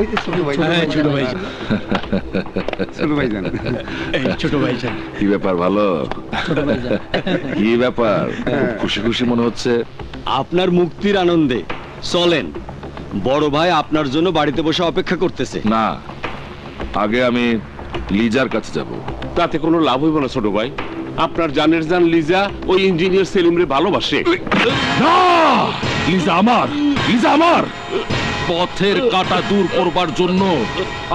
ওই যে ছোট ভাই, ছোট ভাই, ছোট ভাই জান, ছোট ভাই জান। কি ব্যাপার, ভালো? কি ব্যাপার, খুশি খুশি মনে হচ্ছে? আপনার মুক্তির আনন্দে চলেন, বড় ভাই আপনার জন্য বাড়িতে বসে অপেক্ষা করতেছে। না, আগে আমি লিজার কাছে যাব। তাতে কোনো লাভ হইব না ছোট ভাই। আপনার জানের জান লিজা ওই ইঞ্জিনিয়ার সেলিমরে ভালোবাসে। না, লিজা আমার, লিজা আমার। পথের কাঁটা দূর করবার জন্য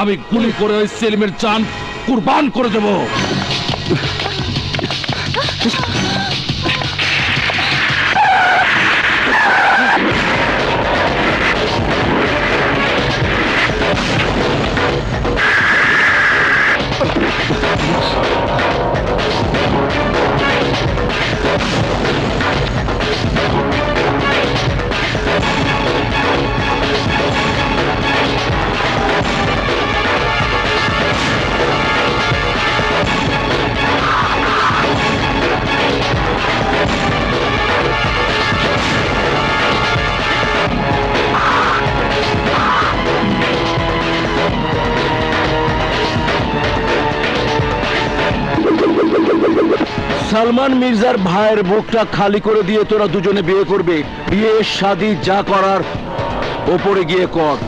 আমি গুলি করে ওই সেলিমের জান কুরবান করে দেব। সালমান মির্জার ভাইয়ের বুকটা খালি করে দিয়ে তোরা দুজনে বিয়ে করবে। বিয়ে শাদী যা করার ওপরে গিয়ে কর।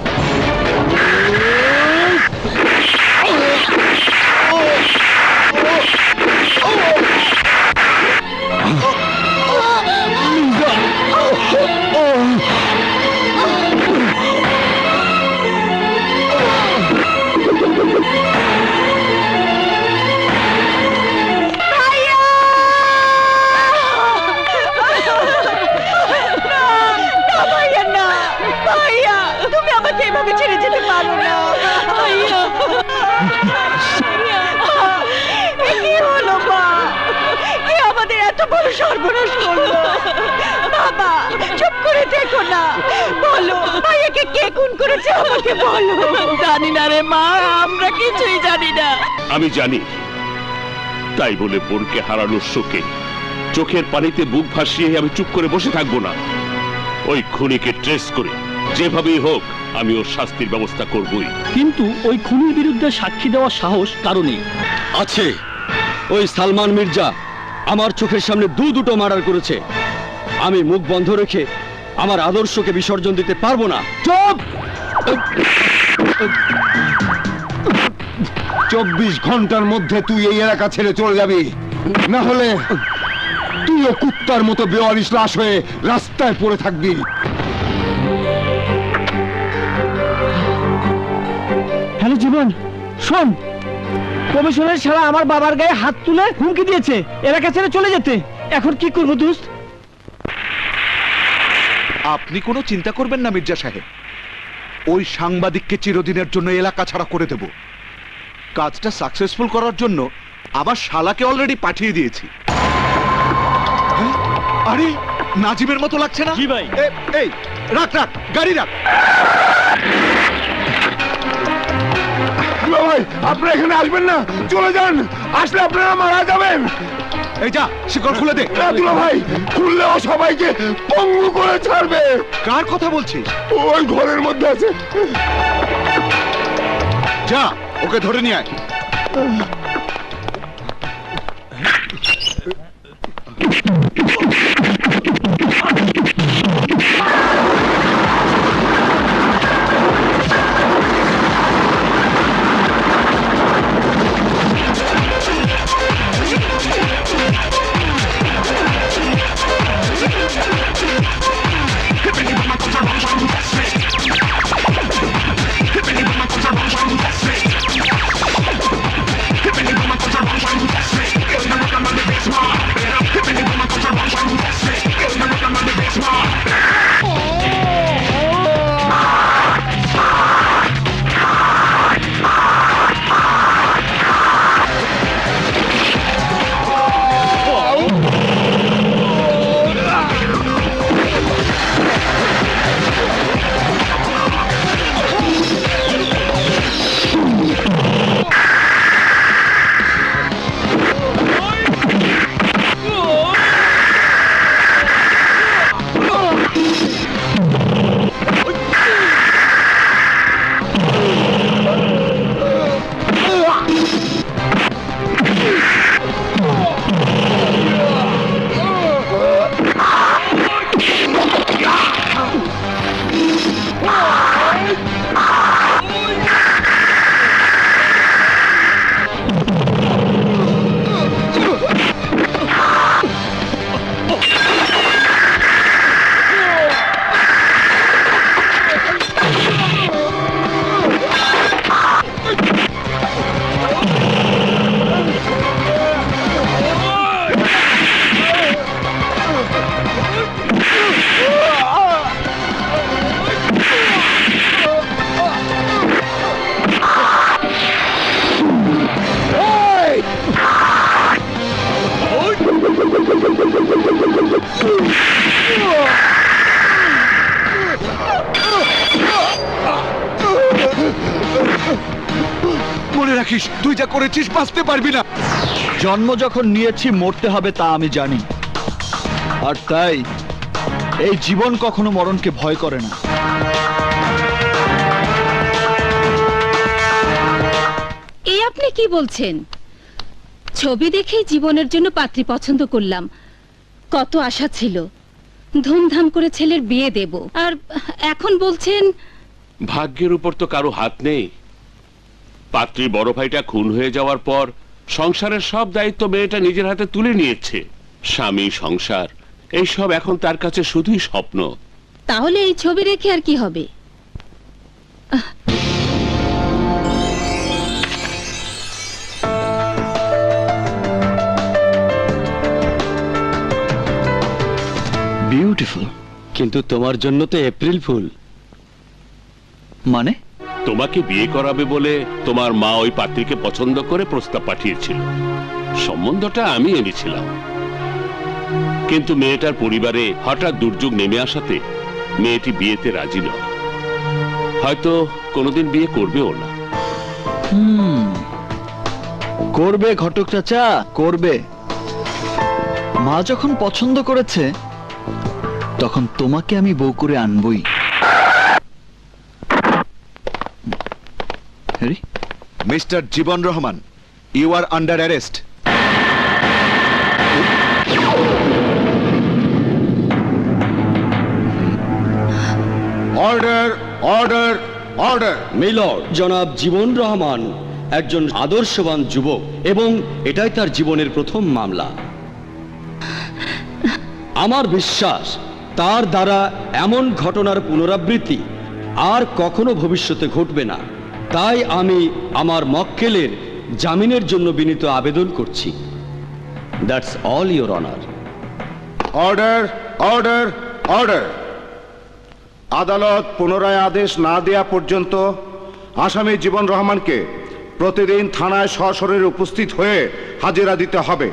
ছেড়ে যেতে পারো না ভাইয়া। কি হলো মা, কি আমাদের এত বড় সর্বনাশ করলো? বাবা চুপ করে দেখো না, বলো ভাইয়াকে কে খুন করেছে আমাকে বলো। জানি না রে মা, আমরা কিছুই জানি না। আমি জানি, তাই বলে বোনকে হারানোর শোকে চোখের পানিতে বুক ভাসিয়ে আমি চুপ করে বসে থাকবো না। ওই খুনিকে ট্রেস করে যেভাবেই হোক আমি ওর শাস্তির ব্যবস্থা করবই। কিন্তু ওই খুনির বিরুদ্ধে সাক্ষী দেওয়ার সাহস কারো নেই। আছে, ওই সালমান মির্জা আমার চোখের সামনে দুটো মার্ডার করেছে। আমি মুখ বন্ধ রেখে আমার আদর্শকে বিসর্জন দিতে পারবো না। চুপ! 24 ঘন্টার মধ্যে তুই এই এলাকা ছেড়ে চলে যাবি, না হলে তুইও কুত্তার মতো বেওয়ারিশ লাশ হয়ে রাস্তায় পড়ে থাকবি। হ্যালো জীবন, শোন, কমিশনের ছাড়া আমার বাবার গায়ে হাত তুলে হুমকি দিয়েছে এলাকা ছেড়ে চলে যেতে। এখন কি করবো দোস্ত? আপনি কোনো চিন্তা করবেন না মির্জা সাহেব, ওই সাংবাদিককে চিরদিনের জন্য এলাকা ছাড়া করে দেব। কাজটা সাকসেসফুল করার জন্য আমার শালাকে অলরেডি পাঠিয়ে দিয়েছি। হ্যাঁ? আরে নাজিমের মতো লাগছে না? জি ভাই। এই রাখ রাখ, গাড়ি রাখ। ভাই আপনারা এখানে আসবেন না, চলে যান, আসলে আপনারা মারা যাবেন। এই যা, শিকল খুলে দে। না দুলা ভাই, খুললেও সবাইকে পঙ্গু করে ছাড়বে। কার কথা বলছিস? ওই ঘরের মধ্যে আছে। যা, ওকে ধরে নিয়ে আয়। করেছিস, তুই যা করেছিস বাঁচতে পারবি না। জন্ম যখন নিয়েছি মরতে হবে তা আমি জানি, আর তাই এই জীবন কখনো মরণকে ভয় করে না। এই আপনি কি বলছেন? ছবি দেখেই জীবনের জন্য পাত্রী পছন্দ করলাম। কত আশা ছিল, ধুমধাম করে ছেলের বিয়ে দেব, আর এখন বলছেন ভাগ্যের উপর তো কারো হাত নেই। পাত্রীর বড় ভাইটা খুন হয়ে যাওয়ার পর সংসারের সব দায়িত্ব মেয়েটা নিজের হাতে তুলে নিয়েছে। স্বামী, সংসার এইসব এখন তার কাছে শুধুই স্বপ্ন। তাহলে এই ছবি রেখে আর কি হবে? বিউটিফুল। কিন্তু তোমার জন্য তো এপ্রিল ফুল। মানে? তোমাকে বিয়ে করাবে বলে তোমার মা ওই পাত্রীকে পছন্দ করে প্রস্তাব পাঠিয়েছিল। সম্বন্ধটা আমি এনেছিলাম, কিন্তু মেয়েটার পরিবারে হঠাৎ দুর্যোগ নেমে আসাতে মেয়েটি বিয়েতে রাজি নয়। হয়তো কোনোদিন বিয়ে করবেও না। করবে ঘটক চাচা, করবে। মা যখন পছন্দ করেছে তখন তোমাকে আমি বউ করে আনবই। Mister Jibon Rahman, you are under arrest. Order, order, order. Milord, জনাব জীবন রহমান একজন আদর্শবান যুবক এবং এটাই তার জীবনের প্রথম মামলা। আমার বিশ্বাস তার দ্বারা এমন ঘটনার পুনরাবৃত্তি আর কখনো ভবিষ্যতে ঘটবে না। তাই আমি আমার মক্কেলের জামিনের জন্য বিনীত আবেদন করছি। That's all your honour. Order, order, order. আদালত পুনরায় আদেশ না দেয়া পর্যন্ত আসামি জীবন রহমানকে প্রতিদিন থানায় সশরীরে উপস্থিত হয়ে হাজিরা দিতে হবে।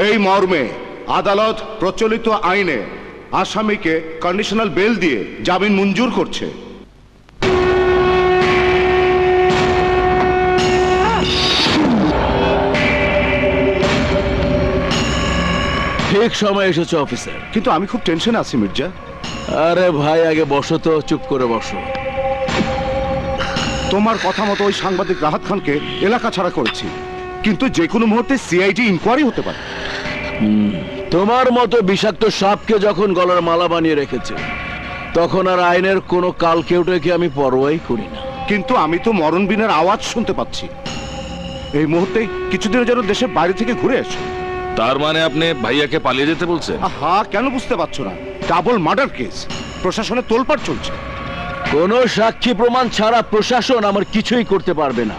এই মর্মে আদালত প্রচলিত আইনে আসামিকে কন্ডিশনাল বেল দিয়ে জামিন মঞ্জুর করছে। ঠিক সময় এসেছে অফিসার। কিন্তু আমি খুব টেনশনে আছি মির্জা। আরে ভাই, আগে বসো তো, চুপ করে বসো। তোমার কথা মতো ওই সাংবাদিক রাহাত খানকে এলাকা ছাড়া করেছি, কিন্তু যে কোনো মুহূর্তে সিআইডি ইনকোয়ারি হতে পারে। তোমার মতো বিষাক্ত সাপকে যখন গলার মালা বানিয়ে রেখেছে, তখন আর আইনের কোনো কাল কেউটাকে আমি পরোয়াই করি না। কিন্তু আমি তো মরণ বিনের আওয়াজ শুনতে পাচ্ছি। এই মুহূর্তে কিছুদিনের জন্য দেশের বাইরে থেকে ঘুরে এসো। তার মানে আপনি ভাইয়াকে পালিয়ে যেতে বলছেন? আহা, কেন বুঝতে পারছো না? ডাবল মার্ডার কেস, প্রশাসনে তোলপাড় চলছে। কোনো সাক্ষী প্রমাণ ছাড়া প্রশাসন আমার কিছুই করতে পারবে না।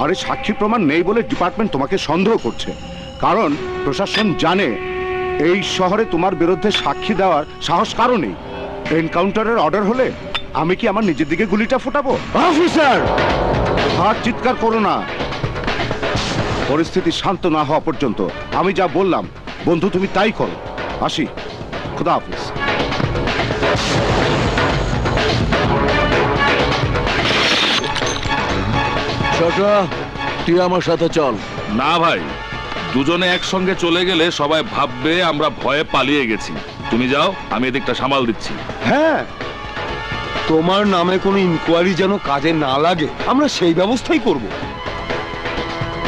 আরে সাক্ষী প্রমাণ নেই বলে ডিপার্টমেন্ট তোমাকে সন্দেহ করছে, কারণ প্রশাসন জানে এই শহরে তোমার বিরুদ্ধে সাক্ষী দেওয়ার সাহস কারো নেই। এনকাউন্টারের অর্ডার হলে আমি কি আমার নিজের দিকে গুলিটা ফোটাবো? অফিসার, হাত চিৎকার করো না। পরিস্থিতি শান্ত না হওয়া পর্যন্ত আমি যা বললাম বন্ধু তুমি তাই করো। আসি, খুদা হাফিজ। ছোট, তুই আমার সাথে চল। না ভাই, দুজনে একসঙ্গে চলে গেলে সবাই ভাববে আমরা ভয়ে পালিয়ে গেছি। তুমি যাও, আমি এদিকটা সামাল দিচ্ছি। হ্যাঁ, তোমার নামে কোনো ইনকোয়ারি যেন কাজে না লাগে, আমরা সেই ব্যবস্থাই করব।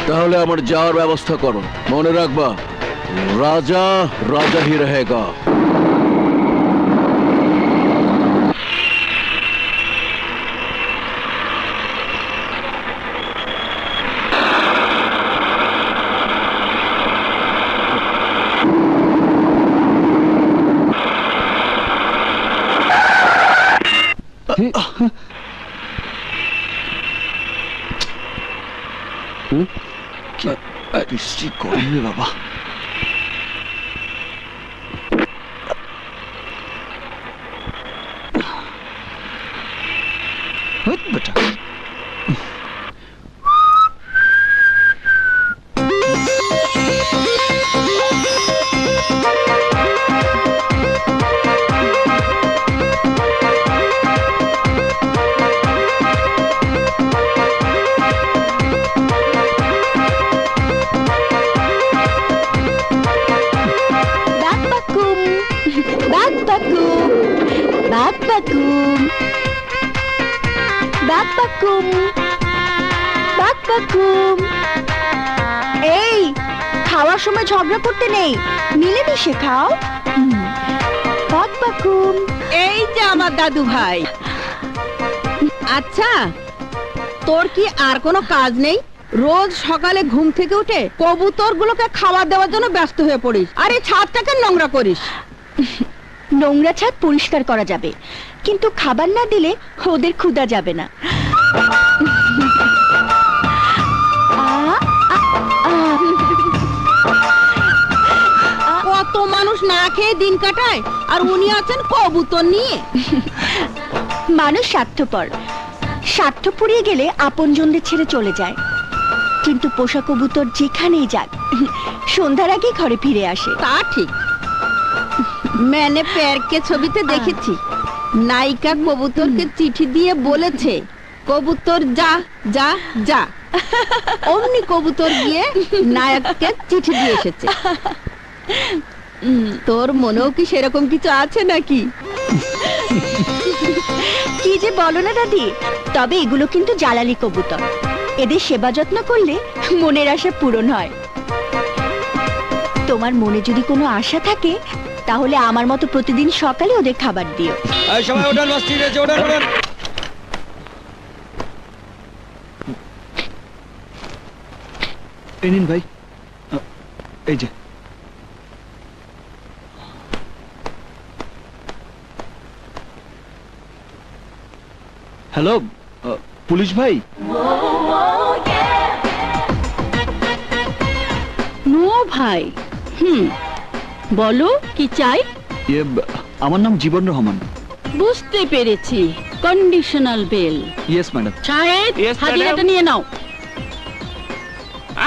তাহলে আমার যাওয়ার ব্যবস্থা করো। মনে রাখবা, রাজা রাজা হি রহেগা। বৃষ্টি গরম রে বাবা। বেটা বাক বাকুম, বাক বাকুম, বাক বাকুম। এই, খাওয়ার সময় ঝগড়া করতে নেই, মিলেমিশে খাও। বাক বাকুম। এই যে আমার দাদু ভাই। আচ্ছা, তোর কি আর কোনো কাজ নেই? রোজ সকালে ঘুম থেকে উঠে কবুতরগুলোকে খাবার দেওয়ার জন্য ব্যস্ত হয়ে পড়িস, আর এই ছাদটাকে নোংরা করিস। নোংরা ছাদ পরিষ্কার করা যাবে, কিন্তু খাবার না দিলে ওদের ক্ষুধা যাবে না। কত মানুষ না খেয়ে দিন কাটায়, আর উনি আছেন কবুতর নিয়ে। মানুষ স্বার্থপর, স্বার্থ পুড়িয়ে গেলে আপনজনদের ছেড়ে চলে যায়, কিন্তু পোষা কবুতর যেখানেই যাক সন্ধ্যার আগে ঘরে ফিরে আসে। তা ঠিক। मैंने पैर के ছবিতে দেখেছি, নায়িকা কবুতরকে চিঠি দিয়ে বলেছে, কবুতর যা যা যা। অমনি কবুতর গিয়ে নায়ককে চিঠি দিয়ে এসেছে। তোর মনেও কি সেরকম কিছু আছে নাকি? কি যে বলো না দাদি, তবে এগুলো কিন্তু জালালি কবুতর, এদের সেবা যত্ন করলে মনের আশা পূরণ হয়। তোমার মনে যদি কোনো আশা থাকে তাহলে আমার মতো প্রতিদিন সকালে ওদের খাবার দিও। এই সবাই ওঠান, বাস ঠিক আছে, ওঠান ওঠান। এই নিন ভাই, এই যে। হ্যালো, পুলিশ ভাই। নো ভাই। বলো কি চাই? আমার নাম জীবন রহমান। বুঝতে পেরেছি, কন্ডিশনাল বেল। Yes madam. Shahed, Yes, madam. হাজিরাটা নিয়ে নাও।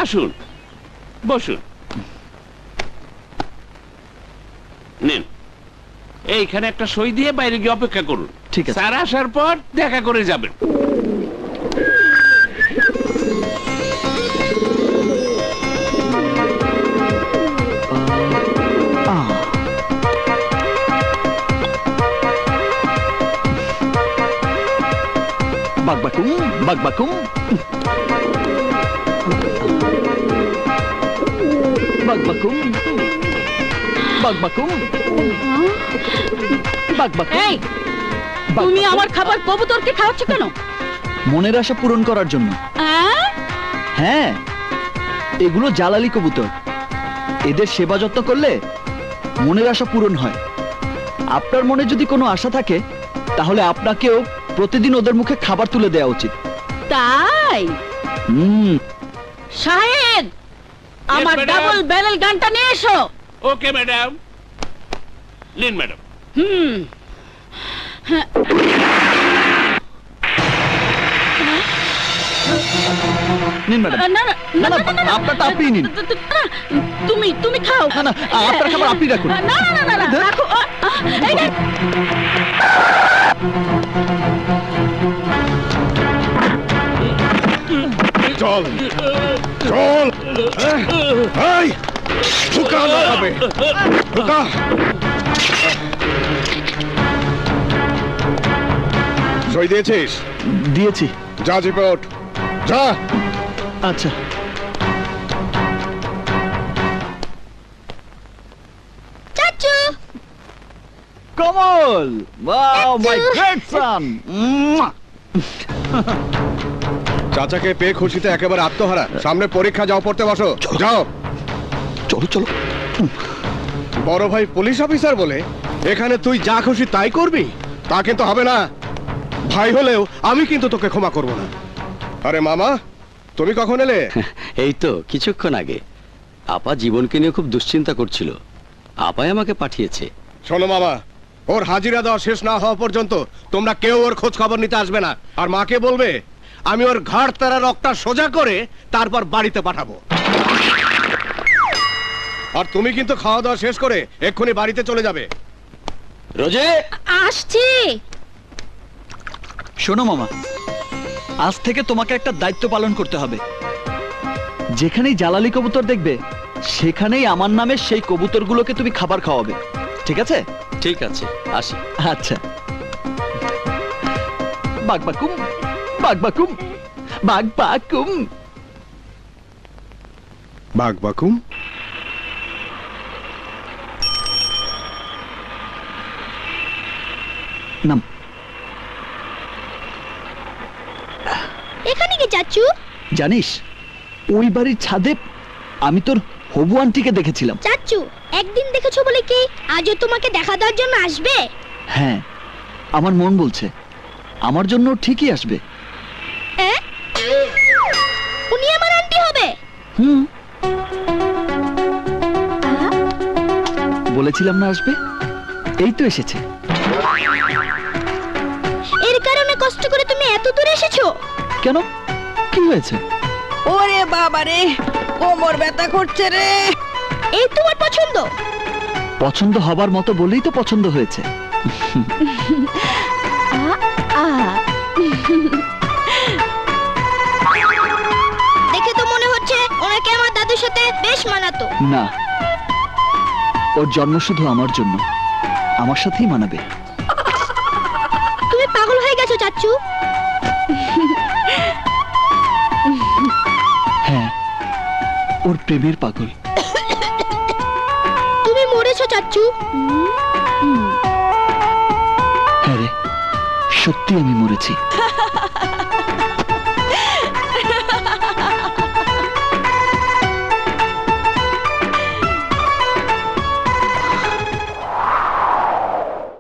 আসুন, বসুন। নিন, এইখানে একটা সই দিয়ে বাইরে গিয়ে অপেক্ষা করুন। ঠিক আছে। স্যার আসার পর দেখা করে যাবেন। বাকবাকুম বাকবাকুম বাকবাকুম বাকবাকুম বাকবাকুম। এই, তুমি আমার খাবার কবুতরকে খাওয়াচ্ছ কেন? মনের আশা পূরণ করার জন্য। হ্যাঁ, এগুলো জালালি কবুতর, এদের সেবা যত্ন করলে মনের আশা পূরণ হয়। আপনার মনে যদি কোনো আশা থাকে তাহলে আপনাকেও প্রতিদিন ওদের মুখে খাবার তুলে দেওয়া উচিত। তাই? শাহেদ, আমার madam. ডাবল ব্যারেল গানটা নিয়ে এসো। Okay madam. নিন ম্যাডাম। নিন ম্যাডাম। না না না, না, আপনারটা আপনিই নিন। তুমি খাও। না না, আপনার খাবার আপনি রাখুন। না না না না, না, রাখো। এই নে। চল চল, এই ঢুকা হবে, ঢুকা। সই দিয়েছিস? দিয়েছি। যা জিপে ওঠ, যা। আচ্ছা। চাচু, কমল, ওয়াও মাই গ্রেট সান। চাচাকে পেয়ে খুশিতে একেবারে আত্মহারা। সামনে পরীক্ষা, যাও পড়তে বসো, যাও। চলো চলো। বড় ভাই পুলিশ অফিসার বলে এখানে তুই যা খুশি তাই করবি? তা কিন্তু হবে না। ভাই হলেও আমি কিন্তু তোকে ক্ষমা করব না। আরে মামা, তুমি কখন এলে? এই তো কিছুক্ষণ আগে। আপা জীবনকে নিয়ে খুব দুশ্চিন্তা করছিল, আপাই আমাকে পাঠিয়েছে। শোনো মামা, ওর হাজিরা দেওয়া শেষ না হওয়া পর্যন্ত তোমরা কেউ ওর খোঁজ খবর নিতে আসবে না। আর মাকে বলবে আমি ওর ঘাড় তারা রক্তটা সোজা করে তারপর বাড়িতে পাঠাবো। আর তুমি কিন্তু খাওয়া দাওয়া শেষ করে এক্ষুনি বাড়িতে চলে যাবে। রোজে, আসছি। শোনো মামা, আজ থেকে তোমাকে একটা দায়িত্ব পালন করতে হবে। যেখানেই জালালি কবুতর দেখবে সেখানেই আমার নামে সেই কবুতরগুলোকে তুমি খাবার খাওয়াবে, ঠিক আছে? ঠিক আছে, আসি। আচ্ছা। বাগবাকুম বাগবাকুম বাগবাকুম বাঘবাকুম নাম। এখানে কি চাচু? জানিস ওই বাড়ির ছাদে আমি তোর হবু আন্টিকে দেখেছিলাম। চাচু একদিন দেখেছো বলে কি আজও তোমাকে দেখা দেওয়ার জন্য আসবে? হ্যাঁ, আমার মন বলছে আমার জন্য ঠিকই আসবে। উনি আমার আন্টি হবে? হুম, বলেছিলাম না আসবে, এই তো এসেছে। এর কারণে কষ্ট করে তুমি এত দূরে এসেছো? কেন, কি হয়েছে? ওরে বাবা রে, কোমর ব্যথা করছে রে। এই তোমার পছন্দ? পছন্দ হবার মতো বলেই তো পছন্দ হয়েছে। দেখে তো মনে হচ্ছে ওনাকে আমার দাদুর সাথে বেশ মানাতো। না, ওর জন্ম শুধু আমার জন্য, আমার সাথেই মানাবে। তুমি পাগল হয়ে গেছো চাচু। হ্যাঁ, ওর প্রেমের পাগল। তুমি মরেছো চাচু। হ্যাঁ রে, সত্যি আমি মরেছি।